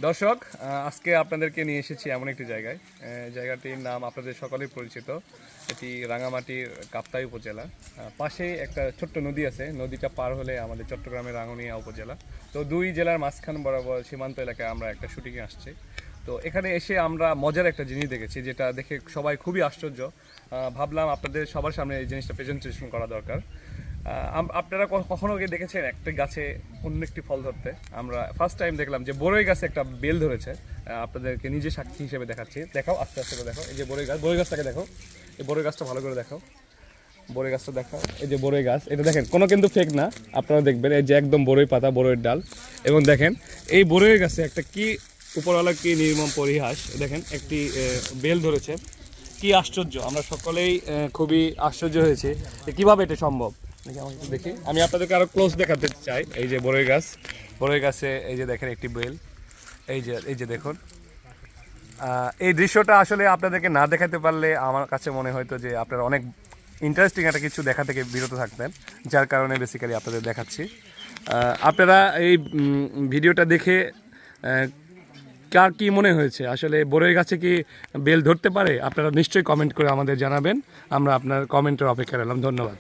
দর্শক, আজকে আপনাদেরকে নিয়ে এসেছি এমন একটি জায়গায়। জায়গাটির নাম আপনাদের সকলেই পরিচিত। এটি রাঙামাটির কাপ্তাই উপজেলা। পাশেই একটা ছোট্ট নদী আছে, নদীটা পার হলে আমাদের চট্টগ্রামের রাঙ্গুনিয়া উপজেলা। তো দুই জেলার মাঝখান বরাবর সীমান্ত এলাকায় আমরা একটা শুটিংয়ে আসছি। তো এখানে এসে আমরা মজার একটা জিনিস দেখেছি, যেটা দেখে সবাই খুবই আশ্চর্য। ভাবলাম আপনাদের সবার সামনে এই জিনিসটা প্রেজেন্টেশন করা দরকার। আপনারা কখনো কি দেখেছেন একটা গাছে অন্য একটি ফল ধরতে? আমরা ফার্স্ট টাইম দেখলাম যে বড়ই গাছে একটা বেল ধরেছে। আপনাদেরকে নিজে সাক্ষী হিসেবে দেখাচ্ছি। দেখাও, আস্তে আস্তে করে দেখো। এই যে বড়ই গাছটাকে দেখো। এই বড়ই গাছটা ভালো করে দেখো। বড়ই গাছটা দেখাও। এই যে বড়ই গাছ, এটা দেখেন কোনো কিন্তু ফেক না। আপনারা দেখবেন এই যে একদম বড়ই পাতা, বড়ইয়ের ডাল। এবং দেখেন এই বড়ই গাছে একটা কি উপরওয়ালা কি নির্মম পরিহাস। দেখেন একটি বেল ধরেছে। কি আশ্চর্য! আমরা সকলেই খুবই আশ্চর্য হয়েছে যে কীভাবে এটা সম্ভব। দেখি, আমি আপনাদেরকে আরো ক্লোজ দেখাতে চাই। এই যে বড়ই গাছ, বড়ই গাছে এই যে দেখেন একটি বেল। এই যে দেখুন, এই দৃশ্যটা আসলে আপনাদেরকে না দেখাতে পারলে আমার কাছে মনে হয়তো যে আপনারা অনেক ইন্টারেস্টিং একটা কিছু দেখা থেকে বিরত থাকতেন, যার কারণে বেসিক্যালি আপনাদের দেখাচ্ছি। আপনারা এই ভিডিওটা দেখে কার কি মনে হয়েছে, আসলে বড়ই গাছে কি বেল ধরতে পারে? আপনারা নিশ্চয়ই কমেন্ট করে আমাদের জানাবেন। আমরা আপনার কমেন্টের অপেক্ষা রইলাম। ধন্যবাদ।